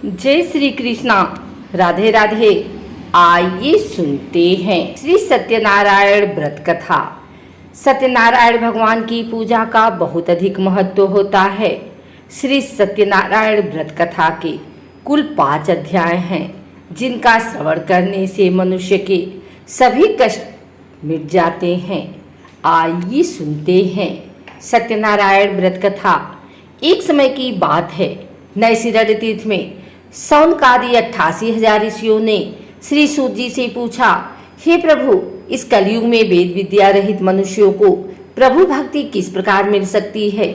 जय श्री कृष्णा, राधे राधे। आइए सुनते हैं श्री सत्यनारायण व्रत कथा। सत्यनारायण भगवान की पूजा का बहुत अधिक महत्व होता है। श्री सत्यनारायण व्रत कथा के कुल 5 अध्याय हैं, जिनका श्रवण करने से मनुष्य के सभी कष्ट मिट जाते हैं। आइए सुनते हैं सत्यनारायण व्रत कथा। एक समय की बात है, नैशिरण्य तीर्थ में सौनकादि 88,000 ऋषियों ने श्री सूत जी से पूछा, हे प्रभु, इस कलयुग में वेद विद्या रहित मनुष्यों को प्रभु भक्ति किस प्रकार मिल सकती है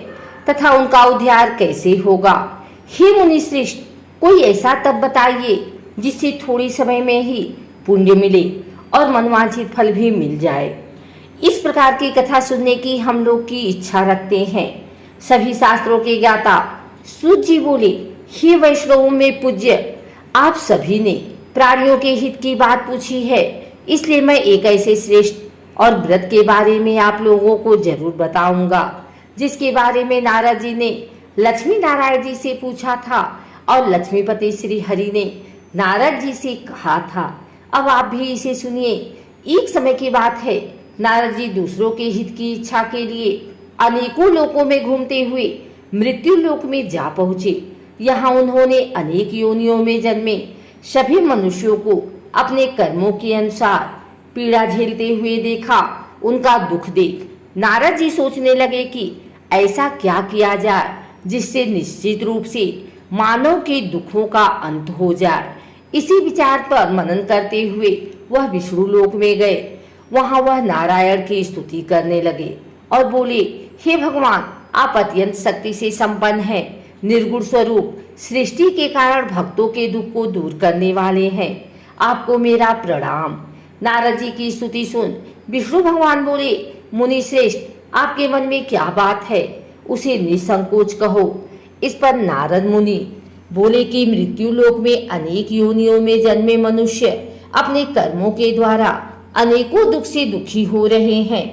तथा उनका उद्धार कैसे होगा? हे मुनि श्रेष्ठ, कोई ऐसा तप बताइए जिससे थोड़ी समय में ही पुण्य मिले और मनवांछित फल भी मिल जाए। इस प्रकार की कथा सुनने की हम लोग की इच्छा रखते हैं। सभी शास्त्रों के ज्ञाता सूत जी बोले, हे वैष्णवों में पूज्य, आप सभी ने प्राणियों के हित की बात पूछी है, इसलिए मैं एक ऐसे श्रेष्ठ और व्रत के बारे में आप लोगों को जरूर बताऊंगा, जिसके बारे में नारद जी ने लक्ष्मी नारायण जी से पूछा था और लक्ष्मीपति श्री हरि ने नारद जी से कहा था। अब आप भी इसे सुनिए। एक समय की बात है, नारद जी दूसरों के हित की इच्छा के लिए अनेकों लोकों में घूमते हुए मृत्यु लोक में जा पहुंचे। यहाँ उन्होंने अनेक योनियों में जन्मे सभी मनुष्यों को अपने कर्मों के अनुसार पीड़ा झेलते हुए देखा। उनका दुख देख नारद जी सोचने लगे कि ऐसा क्या किया जाए जिससे निश्चित रूप से मानव के दुखों का अंत हो जाए। इसी विचार पर मनन करते हुए वह विष्णु लोक में गए। वहां वह नारायण की स्तुति करने लगे और बोले, हे भगवान, आप अत्यंत शक्ति से संपन्न हैं, निर्गुण स्वरूप, सृष्टि के कारण भक्तों के दुख को दूर करने वाले हैं। आपको मेरा प्रणाम। नारद जी की स्तुति सुन विष्णु भगवान बोले, मुनि श्रेष्ठ, आपके मन में क्या बात है, उसे निसंकोच कहो। इस पर नारद मुनि बोले कि मृत्यु लोक में अनेक योनियों में जन्मे मनुष्य अपने कर्मों के द्वारा अनेकों दुख से दुखी हो रहे हैं।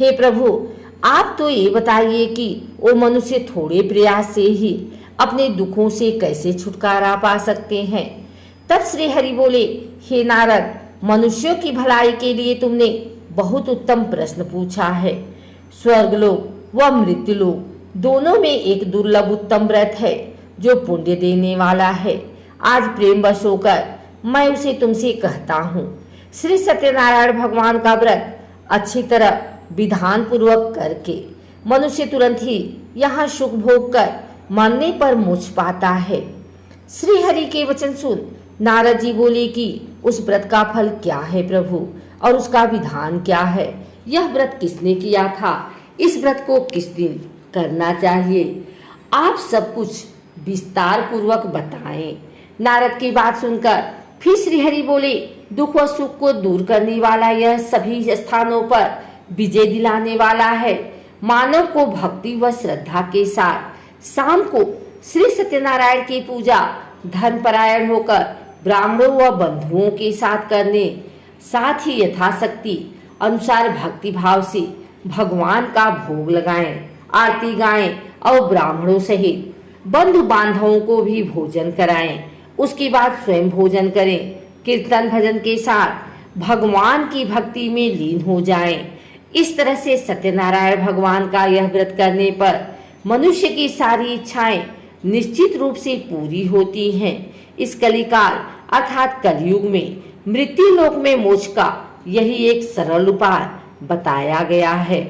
हे प्रभु, आप तो ये बताइए कि वो मनुष्य थोड़े प्रयास से ही अपने दुखों से कैसे छुटकारा पा सकते हैं। तब श्री हरि बोले, हे नारद, मनुष्यों की भलाई के लिए तुमने बहुत उत्तम प्रश्न पूछा है। स्वर्गलोक व मृत्युलोक दोनों में एक दुर्लभ उत्तम व्रत है जो पुण्य देने वाला है। आज प्रेम वश होकर मैं उसे तुमसे कहता हूँ। श्री सत्यनारायण भगवान का व्रत अच्छी तरह विधान पूर्वक करके मनुष्य तुरंत ही यहाँ सुख भोग कर मरने पर मोक्ष पाता है। श्री हरि के वचन सुन नारद जी बोले कि उस व्रत का फल क्या है प्रभु, और उसका विधान क्या है? यह व्रत किसने किया था? इस व्रत को किस दिन करना चाहिए? आप सब कुछ विस्तार पूर्वक बताएं। नारद की बात सुनकर फिर श्री हरि बोले, दुख व सुख को दूर करने वाला यह सभी स्थानों पर विजय दिलाने वाला है। मानव को भक्ति व श्रद्धा के साथ शाम को श्री सत्यनारायण की पूजा धर्मपरायण होकर ब्राह्मणों व बंधुओं के साथ करने, साथ ही यथाशक्ति अनुसार भक्ति भाव से भगवान का भोग लगाएं, आरती गाएं और ब्राह्मणों सहित बंधु बांधवों को भी भोजन कराएं। उसके बाद स्वयं भोजन करें। कीर्तन भजन के साथ भगवान की भक्ति में लीन हो जाएं। इस तरह से सत्यनारायण भगवान का यह व्रत करने पर मनुष्य की सारी इच्छाएं निश्चित रूप से पूरी होती हैं। इस कलिकाल अर्थात कलयुग में मृत्यु लोक में मोक्ष का यही एक सरल उपाय बताया गया है।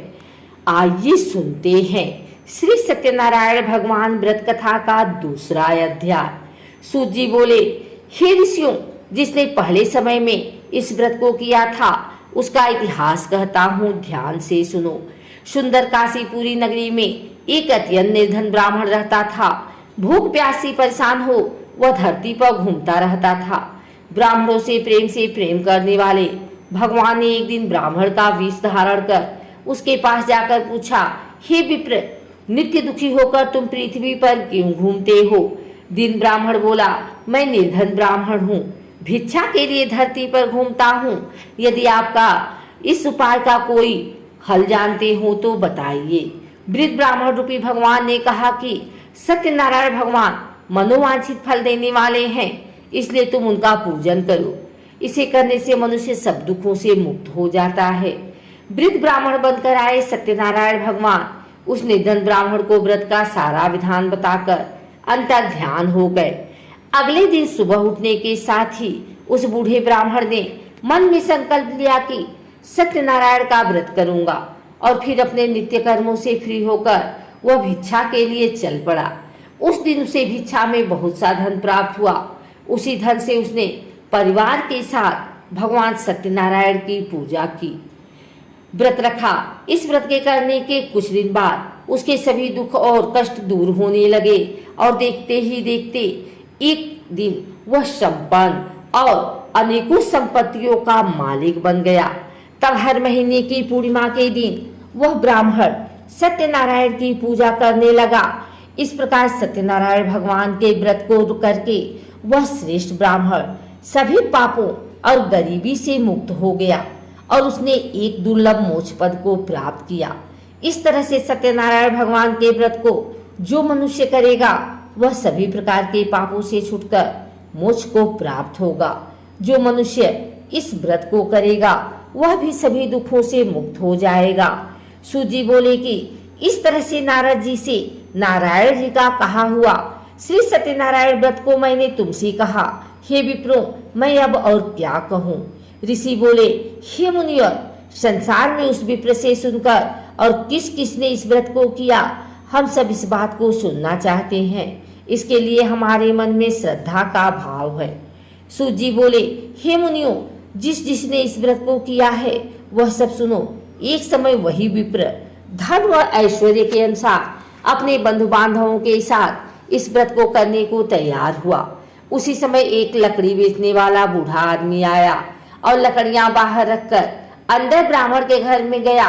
आइए सुनते हैं श्री सत्यनारायण भगवान व्रत कथा का दूसरा अध्याय। सूत जी बोले, हे ऋषियों, जिसने पहले समय में इस व्रत को किया था उसका इतिहास कहता हूँ, ध्यान से सुनो। सुंदर काशीपुरी नगरी में एक अत्यंत निर्धन ब्राह्मण रहता था। भूख प्यास से परेशान हो वह धरती पर घूमता रहता था। ब्राह्मणों से प्रेम करने वाले भगवान ने एक दिन ब्राह्मण का वेश धारण कर उसके पास जाकर पूछा, हे विप्र, नित्य दुखी होकर तुम पृथ्वी पर क्यों घूमते हो? दिन ब्राह्मण बोला, मैं निर्धन ब्राह्मण हूँ, भिक्षा के लिए धरती पर घूमता हूँ। यदि आपका इस उपाय का कोई हल जानते हो तो बताइए। वृद्ध ब्राह्मण रूपी भगवान ने कहा कि सत्यनारायण भगवान मनोवांछित फल देने वाले हैं, इसलिए तुम उनका पूजन करो। इसे करने से मनुष्य सब दुखों से मुक्त हो जाता है। वृद्ध ब्राह्मण बनकर आए सत्यनारायण भगवान उस निर्धन ब्राह्मण को व्रत का सारा विधान बताकर अंतर ध्यान हो गए। अगले दिन सुबह उठने के साथ ही उस बूढ़े ब्राह्मण ने मन में संकल्प लिया कि सत्यनारायण का व्रत करूंगा, और फिर अपने नित्य कर्मों से फ्री होकर वह भिक्षा के लिए चल पड़ा। उस दिन उसे भिक्षा में बहुत सा धन प्राप्त हुआ। उसी धन से उसने परिवार के साथ भगवान सत्यनारायण की पूजा की, व्रत रखा। इस व्रत के करने के कुछ दिन बाद उसके सभी दुख और कष्ट दूर होने लगे और देखते ही देखते एक दिन वह संपन्न और अनेकों संपत्तियों का मालिक बन गया। तब हर महीने की पूर्णिमा के दिन वह ब्राह्मण सत्यनारायण की पूजा करने लगा। इस प्रकार सत्यनारायण भगवान के व्रत को करके वह श्रेष्ठ ब्राह्मण सभी पापों और गरीबी से मुक्त हो गया और उसने एक दुर्लभ मोक्ष पद को प्राप्त किया। इस तरह से सत्यनारायण भगवान के व्रत को जो मनुष्य करेगा वह सभी प्रकार के पापों से छूटकर मोक्ष को प्राप्त होगा। जो मनुष्य इस व्रत को करेगा वह भी सभी दुखों से मुक्त हो जाएगा। सूत जी बोले कि इस तरह से नारद जी से नारायण जी का कहा हुआ श्री सत्यनारायण व्रत को मैंने तुमसे कहा। हे विप्रो, मैं अब और क्या कहूँ। ऋषि बोले, हे मुनिवर, संसार में उस विप्र से सुनकर और किस किसने इस व्रत को किया, हम सब इस बात को सुनना चाहते हैं। इसके लिए हमारे मन में श्रद्धा का भाव है। सूत जी बोले, हे मुनियों, जिसने इस व्रत को किया है वह सब सुनो। एक समय वही विप्र धन व ऐश्वर्य के अनुसार अपने बंधु बांधवों के साथ इस व्रत को करने को तैयार हुआ। उसी समय एक लकड़ी बेचने वाला बूढ़ा आदमी आया और लकड़ियां बाहर रखकर अंदर ब्राह्मण के घर में गया।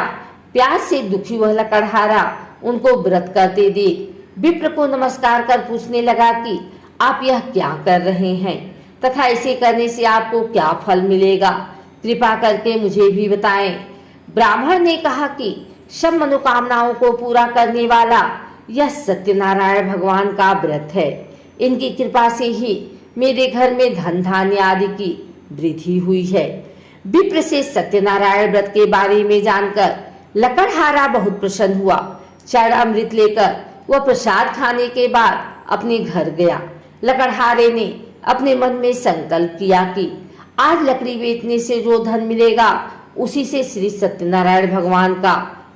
प्यास से दुखी वह लकड़हारा उनको व्रत करते देख विप्र को नमस्कार कर पूछने लगा कि आप यह क्या कर रहे हैं तथा इसे करने से आपको क्या फल मिलेगा, कृपा करके मुझे भी बताएं। ब्राह्मण ने कहा कि सब मनोकामनाओं को पूरा करने वाला यह सत्यनारायण भगवान का व्रत है। इनकी कृपा से ही मेरे घर में धन धान्य आदि की वृद्धि हुई है। विप्र से सत्यनारायण व्रत के बारे में जानकर लकड़हारा बहुत प्रसन्न हुआ। चरणामृत लेकर वह प्रसाद खाने के बाद अपने घर गया। लकड़हारे ने अपने मन में संकल्प किया कि आज लकड़ी बेचने से जो धन मिलेगा उसी से श्री सत्यनारायण भगवान का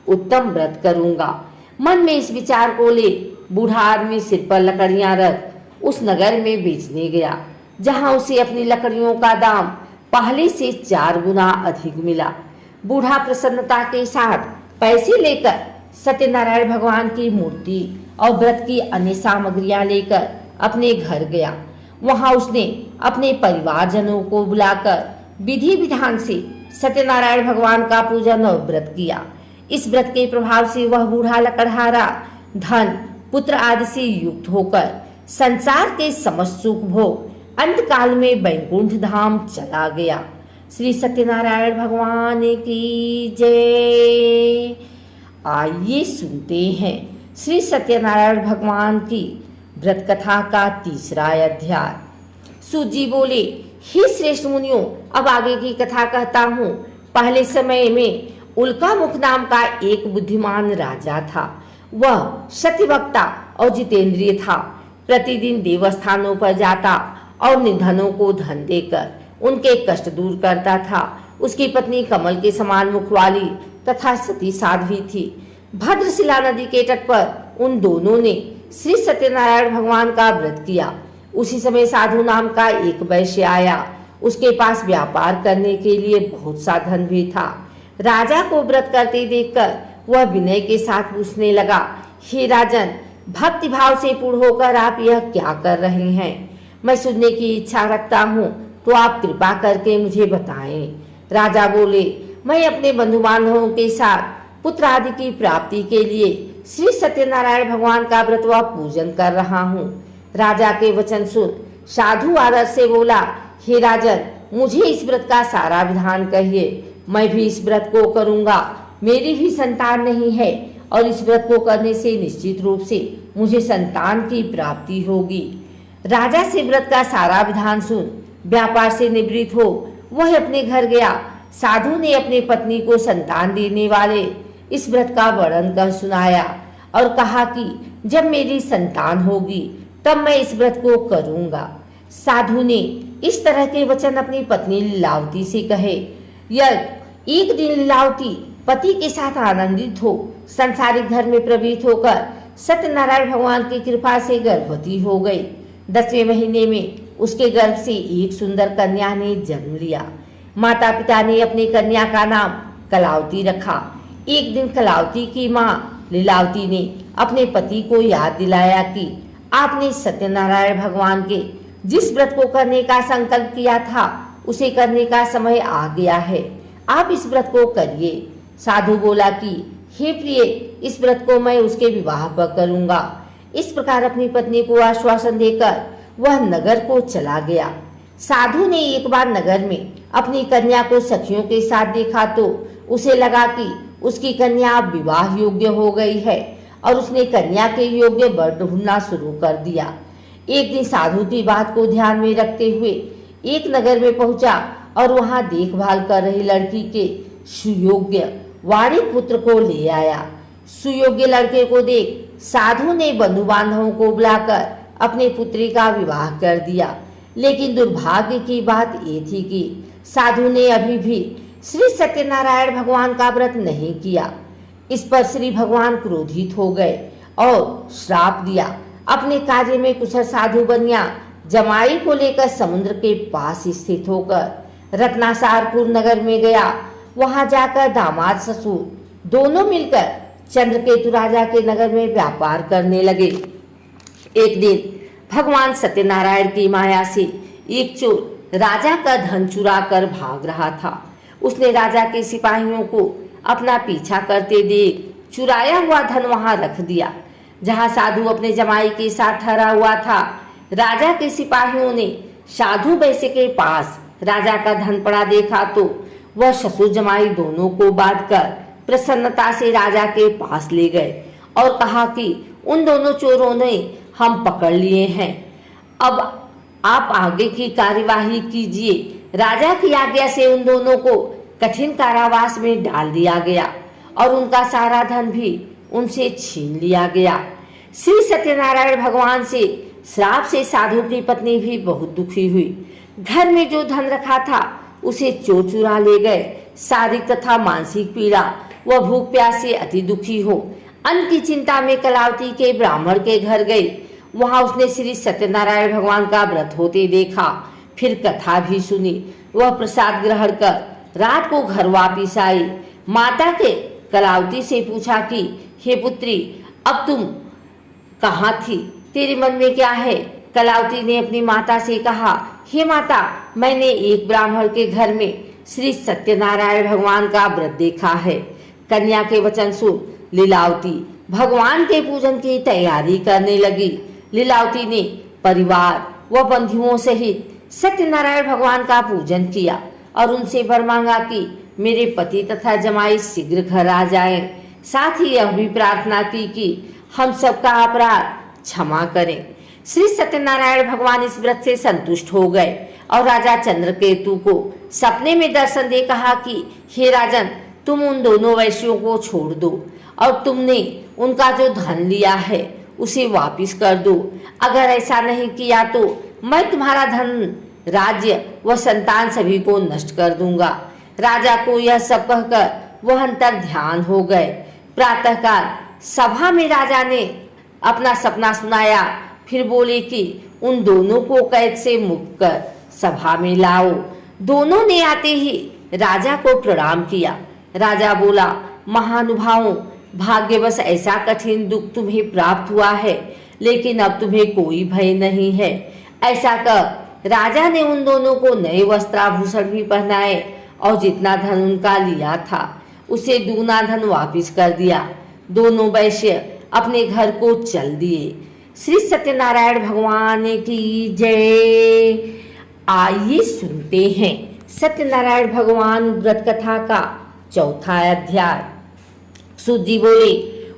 उत्तम व्रत करूंगा। मन में इस विचार को ले बूढ़ा आदमी सिर पर लकड़ियां रख उस नगर में बेचने गया, जहां उसे अपनी लकड़ियों का दाम पहले से 4 गुना अधिक मिला। बूढ़ा प्रसन्नता के साथ पैसे लेकर सत्यनारायण भगवान की मूर्ति और व्रत की अन्य सामग्रियां लेकर अपने घर गया। वहां उसने अपने परिवारजनों को बुलाकर विधि विधान से सत्यनारायण भगवान का पूजन और व्रत किया। इस व्रत के प्रभाव से वह बूढ़ा लकड़हारा धन पुत्र आदि से युक्त होकर संसार के समस्त सुख भोग अंत काल में वैकुंठ धाम चला गया। श्री सत्यनारायण भगवान की जय। आइए सुनते हैं श्री सत्यनारायण भगवान की व्रत कथा का 3रा अध्याय। सूत जी बोले, हे श्रेष्ठ मुनियों, अब आगे की कथा कहता हूँ। पहले समय में उल्का मुख नाम का एक बुद्धिमान राजा था। वह सत्यवक्ता और जितेंद्रिय था। प्रतिदिन देवस्थानों पर जाता और निर्धनों को धन देकर उनके कष्ट दूर करता था। उसकी पत्नी कमल के समान मुख वाली तथा सती साध्वी थी। भद्रशिला नदी के तट पर उन दोनों ने श्री सत्यनारायण भगवान का व्रत किया। उसी समय साधु नाम का एक वैश्य आया। उसके पास व्यापार करने के लिए बहुत सा धन भी था। राजा को व्रत करते देखकर वह विनय के साथ पूछने लगा, हे राजन, भक्ति भाव से पूर्ण होकर आप यह क्या कर रहे हैं? मैं सुनने की इच्छा रखता हूँ, तो आप कृपा करके मुझे बताएं। राजा बोले, मैं अपने बंधु बांधवों के साथ पुत्र आदि की प्राप्ति के लिए श्री सत्यनारायण भगवान का व्रत व पूजन कर रहा हूँ। राजा के वचन सुन साधु आदर से बोला, हे राजन, मुझे इस व्रत का सारा विधान कहिए। मैं भी इस व्रत को करूंगा। मेरी भी संतान नहीं है और इस व्रत को करने से निश्चित रूप से मुझे संतान की प्राप्ति होगी। राजा से व्रत का सारा विधान सुन व्यापार से निवृत्त हो वह अपने घर गया। साधु ने अपनी पत्नी को संतान देने वाले इस व्रत का वर्णन कर सुनाया और कहा कि जब मेरी संतान होगी तब मैं इस व्रत को करूंगा। साधु ने इस तरह के वचन अपनी पत्नी लीलावती से कहे। एक दिन लीलावती पति के साथ आनंदित हो संसारिक धर्म में प्रवृत्त होकर सत्यनारायण भगवान की कृपा से गर्भवती हो गई। 10वें महीने में उसके गर्भ से एक सुंदर कन्या ने जन्म लिया। माता पिता ने अपनी कन्या का नाम कलावती रखा। एक दिन कलावती की माँ लीलावती ने अपने पति को याद दिलाया कि आपने सत्यनारायण भगवान के जिस व्रत को करने का संकल्प किया था उसे करने का समय आ गया है, आप इस व्रत को करिए। साधु बोला कि हे प्रिय, इस व्रत को मैं उसके विवाह पर करूंगा। इस प्रकार अपनी पत्नी को आश्वासन देकर वह नगर को चला गया। साधु ने एक बार नगर में अपनी कन्या को सखियों के साथ देखा तो उसे लगा कि उसकी कन्या अब विवाह योग्य हो गई है और उसने कन्या के योग्य वर ढूंढना शुरू कर दिया। एक दिन साधु की बात को ध्यान में रखते हुए एक नगर में पहुंचा और वहां देखभाल कर रही लड़की के सुयोग्य वाणिक पुत्र को ले आया। सुयोग्य लड़के को देख साधु ने बंधु बांधवों को बुलाकर अपने पुत्री का विवाह कर दिया। लेकिन दुर्भाग्य की बात ये थी कि साधु ने अभी भी श्री सत्यनारायण भगवान का व्रत नहीं किया। इस पर श्री भगवान क्रोधित हो गए और श्राप दिया। अपने कार्य में कुशल साधु बनिया जमाई को लेकर समुद्र के पास स्थित होकर रत्नासारपुर नगर में गया। वहां जाकर दामाद ससुर दोनों मिलकर चंद्रकेतु राजा के नगर में व्यापार करने लगे। एक दिन भगवान सत्यनारायण की माया से एक चोर राजा का धन चुरा कर भाग रहा था। उसने राजा के सिपाहियों को अपना पीछा करते देख चुराया हुआ धन वहां रख दिया जहां साधु अपने जमाई के साथ ठहरा हुआ था। राजा के सिपाहियों ने साधु वैश्य के पास राजा का धन पड़ा देखा तो वह ससुर जमाई दोनों को बांधकर प्रसन्नता से राजा के पास ले गए और कहा कि उन दोनों चोरों ने हम पकड़ लिए हैं, अब आप आगे की कार्यवाही कीजिए। राजा की आज्ञा से उन दोनों को कठिन कारावास में डाल दिया गया और उनका सारा धन भी उनसे छीन लिया गया। श्री सत्यनारायण भगवान से श्राप से साधु की पत्नी भी बहुत दुखी हुई। घर में जो धन रखा था उसे चोर चुरा ले गए। शारीरिक तथा मानसिक पीड़ा व भूख प्यास से अति दुखी हो अन्न की चिंता में कलावती के ब्राह्मण के घर गई। वहां उसने श्री सत्यनारायण भगवान का व्रत होते देखा, फिर कथा भी सुनी। वह प्रसाद ग्रहण कर रात को घर वापिस आई। माता के कलावती से पूछा कि हे पुत्री, अब तुम कहाँ थी, तेरे मन में क्या है? कलावती ने अपनी माता से कहा, हे माता, मैंने एक ब्राह्मण के घर में श्री सत्यनारायण भगवान का व्रत देखा है। कन्या के वचन सुन लीलावती भगवान के पूजन की तैयारी करने लगी। लीलावती ने परिवार व बंधुओं सहित सत्यनारायण भगवान का पूजन किया और उनसे वर मांगा कि मेरे पति तथा जमाई शीघ्र घर आ जाएं। साथ ही यह भी प्रार्थना की कि हम सबका अपराध क्षमा करें। श्री सत्यनारायण भगवान इस व्रत से संतुष्ट हो गए और राजा चंद्रकेतु को सपने में दर्शन दे कहा कि हे राजन, तुम उन दोनों वैश्यों को छोड़ दो और तुमने उनका जो धन लिया है उसे वापिस कर दो। अगर ऐसा नहीं किया तो मैं तुम्हारा धन, राज्य व संतान सभी को नष्ट कर दूंगा। राजा को यह सब कहकर वह अंतर ध्यान हो गए। प्रातःकाल सभा में राजा ने अपना सपना सुनाया, फिर बोले कि उन दोनों को कैद से मुक्त कर सभा में लाओ। दोनों ने आते ही राजा को प्रणाम किया। राजा बोला, महानुभावों, भाग्यवश ऐसा कठिन दुख तुम्हें प्राप्त हुआ है, लेकिन अब तुम्हें कोई भय नहीं है। ऐसा कर राजा ने उन दोनों को नए वस्त्राभूषण भी पहनाए और जितना धन उनका लिया था उसे दूना धन वापिस कर दिया। दोनों वैश्य अपने घर को चल दिए। श्री सत्यनारायण भगवान की जय। आइए सुनते हैं सत्यनारायण भगवान व्रत कथा का चौथा अध्याय। सूत जी बोले,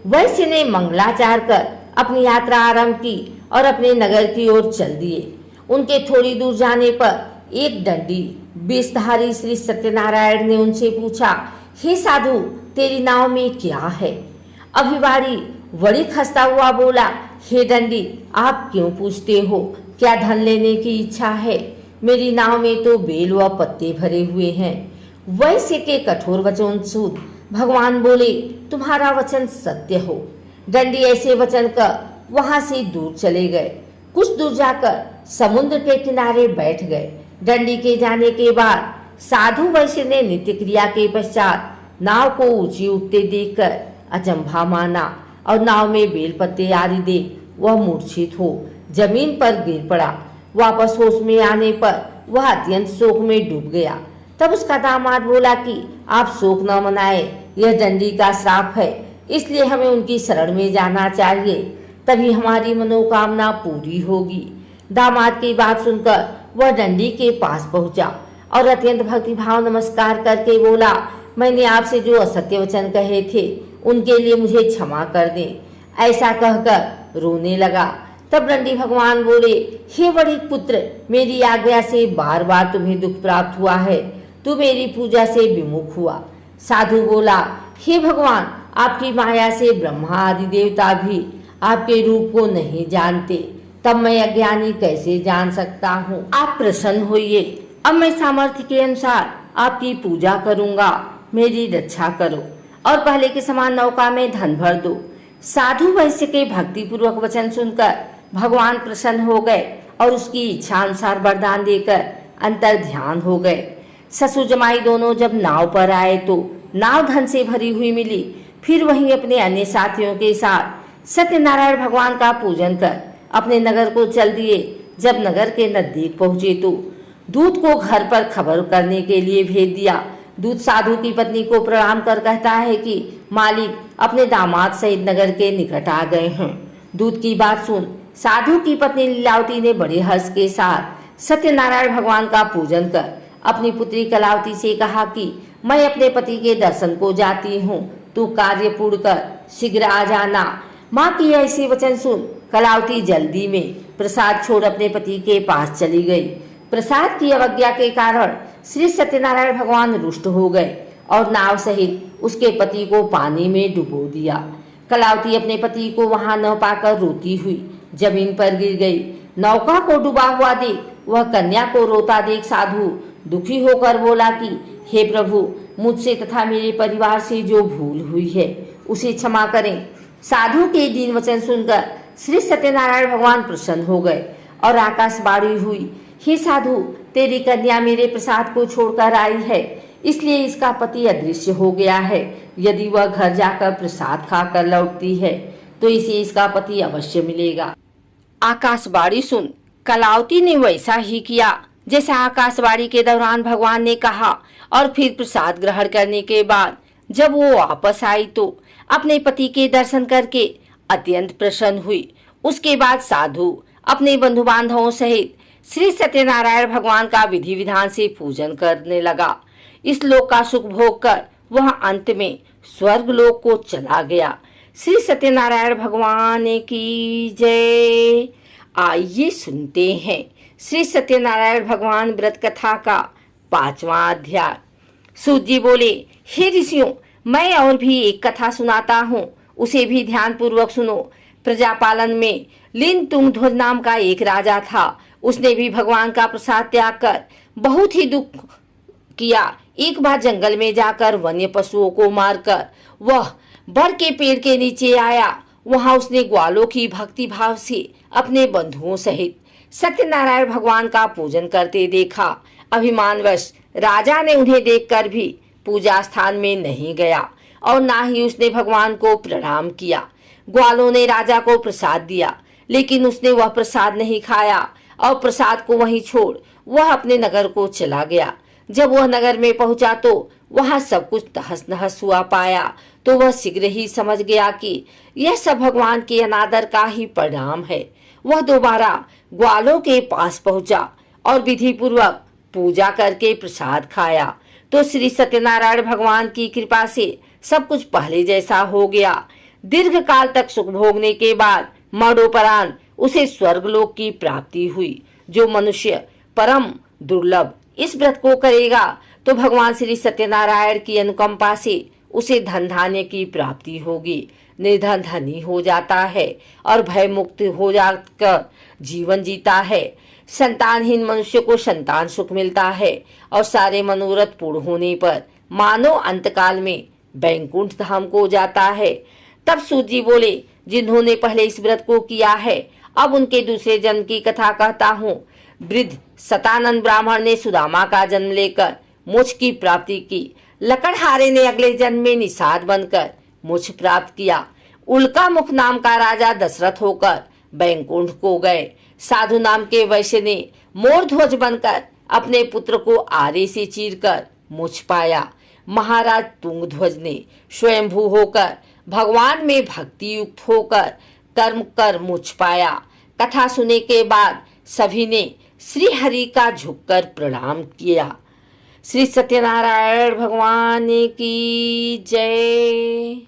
वैश्य ने मंगलाचार कर अपनी यात्रा आरंभ की और अपने नगर की ओर चल दिए। उनके थोड़ी दूर जाने पर एक दंडी बेशधारी श्री सत्यनारायण ने उनसे पूछा, हे साधु, तेरी नाव में क्या है? अभिवाड़ी बड़ी खस्ता हुआ बोला, हे दंडी, आप क्यों पूछते हो? क्या धन लेने की इच्छा है? मेरी नाव में तो बेल व पत्ते भरे हुए हैं। वैश्य के कठोर वचन सुन भगवान बोले, तुम्हारा वचन सत्य हो। दंडी ऐसे वचन कर वहां से दूर चले गए। कुछ दूर जाकर समुद्र के किनारे बैठ गए। दंडी के जाने के बाद साधु वैश्य ने नित्य क्रिया के पश्चात नाव को ऊंची उठते देखकर अचंभा माना और नाव में बेलपत्ते आदि देख वह मूर्छित हो जमीन पर गिर पड़ा। वापस होश में आने पर वह अत्यंत शोक में डूब गया। तब उसका दामाद बोला कि आप शोक न मनाए, यह दंडी का श्राप है, इसलिए हमें उनकी शरण में जाना चाहिए, तभी हमारी मनोकामना पूरी होगी। दामाद की बात सुनकर वह दंडी के पास पहुंचा और अत्यंत भक्तिभाव नमस्कार करके बोला, मैंने आपसे जो असत्य वचन कहे थे उनके लिए मुझे क्षमा कर दें। ऐसा कहकर रोने लगा। तब दंडी भगवान बोले, हे बड़े पुत्र, मेरी आज्ञा से बार बार तुम्हें दुख प्राप्त हुआ है, तू मेरी पूजा से विमुख हुआ। साधु बोला, हे भगवान, आपकी माया से ब्रह्मा आदि देवता भी आपके रूप को नहीं जानते, तब मैं अज्ञानी कैसे जान सकता हूँ? आप प्रसन्न होइए, अब मैं सामर्थ्य के अनुसार आपकी पूजा करूँगा, मेरी रक्षा करो और पहले के समान नौका में धन भर दो। साधु वैश्य के भक्ति पूर्वक वचन सुनकर भगवान प्रसन्न हो गए और उसकी इच्छा अनुसार वरदान देकर अंतर ध्यान हो गए। ससुर जमाई दोनों जब नाव पर आए तो नाव धन से भरी हुई मिली। फिर वहीं अपने अन्य साथियों के साथ सत्यनारायण भगवान का पूजन कर अपने नगर को चल दिए। जब नगर के नजदीक पहुंचे तो दूत को घर पर खबर करने के लिए भेज दिया। दूत साधु की पत्नी को प्रणाम कर कहता है कि मालिक अपने दामाद सहित नगर के निकट आ गए हैं। दूत की बात सुन साधु की पत्नी लीलावती ने बड़े हर्ष के साथ सत्यनारायण भगवान का पूजन कर अपनी पुत्री कलावती से कहा कि मैं अपने पति के दर्शन को जाती हूँ, तू कार्य पूर्ण कर शीघ्र आ जाना। माँ की ऐसे वचन सुन कलावती जल्दी में प्रसाद छोड़ अपने पति के पास चली गई। प्रसाद की अवज्ञा के कारण श्री सत्यनारायण भगवान रुष्ट हो गए और नाव सहित उसके पति को पानी में डुबो दिया। कलावती अपने पति को वहां न पाकर रोती हुई जमीन पर गिर गई। नौका को डूबा हुआ देख वह कन्या को रोता देख साधु दुखी होकर बोला कि हे प्रभु, मुझसे तथा मेरे परिवार से जो भूल हुई है उसे क्षमा करें। साधु के दीन वचन सुनकर श्री सत्यनारायण भगवान प्रसन्न हो गए और आकाशवाणी हुई, हे साधु, तेरी कन्या मेरे प्रसाद को छोड़कर आई है, इसलिए इसका पति अदृश्य हो गया है। यदि वह घर जाकर प्रसाद खाकर लौटती है तो इसे इसका पति अवश्य मिलेगा। आकाशवाणी सुन कलावती ने वैसा ही किया जैसा आकाशवाणी के दौरान भगवान ने कहा और फिर प्रसाद ग्रहण करने के बाद जब वो वापस आई तो अपने पति के दर्शन करके अत्यंत प्रसन्न हुई। उसके बाद साधु अपने बंधु बांधवों सहित श्री सत्यनारायण भगवान का विधि विधान से पूजन करने लगा। इस लोक का सुख भोग कर वह अंत में स्वर्ग लोक को चला गया। श्री सत्यनारायण भगवान की जय। आइए सुनते हैं श्री सत्यनारायण भगवान व्रत कथा का 5वां अध्याय। सूत जी बोले, हे ऋषियों, मैं और भी एक कथा सुनाता हूँ, उसे भी ध्यान पूर्वक सुनो। प्रजापालन में लिन तुंगध्वज नाम का एक राजा था। उसने भी भगवान का प्रसाद त्याग कर बहुत ही दुख किया। एक बार जंगल में जाकर वन्य पशुओं को मारकर वह बर के पेड़ के नीचे आया। वहां उसने ग्वालों की भक्ति भाव से अपने बंधुओं सहित सत्यनारायण भगवान का पूजन करते देखा। अभिमानवश राजा ने उन्हें देखकर भी पूजा स्थान में नहीं गया और ना ही उसने भगवान को प्रणाम किया। ग्वालों ने राजा को प्रसाद दिया, लेकिन उसने वह प्रसाद नहीं खाया और प्रसाद को वहीं छोड़ वह अपने नगर को चला गया। जब वह नगर में पहुंचा तो वहां सब कुछ तहस नहस हुआ पाया तो वह शीघ्र ही समझ गया कि यह सब भगवान के अनादर का ही परिणाम है। वह दोबारा ग्वालों के पास पहुंचा और विधि पूर्वक पूजा करके प्रसाद खाया तो श्री सत्यनारायण भगवान की कृपा से सब कुछ पहले जैसा हो गया। दीर्घ काल तक सुख भोगने के बाद मरणोपरांत उसे स्वर्गलोक की प्राप्ति हुई। जो मनुष्य परम दुर्लभ इस व्रत को करेगा तो भगवान श्री सत्यनारायण की अनुकंपा से उसे धन धान्य की प्राप्ति होगी। निर्धन धनी हो जाता है और भय मुक्त हो जाकर जीवन जीता है। संतानहीन मनुष्य को संतान सुख मिलता है और सारे मनोरथ पूर्ण होने पर मानव अंतकाल में बैकुंठ धाम को जाता है। तब सूत जी बोले, जिन्होंने पहले इस व्रत को किया है अब उनके दूसरे जन्म की कथा कहता हूँ। वृद्ध सतानंद ब्राह्मण ने सुदामा का जन्म लेकर मोक्ष की प्राप्ति की। लकड़हारे ने अगले जन्म में निषाद बनकर मोक्ष प्राप्त किया। उल्का मुख नाम का राजा दशरथ होकर बैकुंठ को गए। साधु नाम के वैश्य ने मोर ध्वज बनकर अपने पुत्र को आरे से चीरकर मोक्ष पाया। महाराज तुंगध्वज ने स्वयंभू होकर भगवान में भक्ति युक्त होकर कर्म कर मोक्ष पाया। कथा सुनने के बाद सभी ने श्री हरि का झुककर प्रणाम किया। श्री सत्यनारायण भगवान की जय।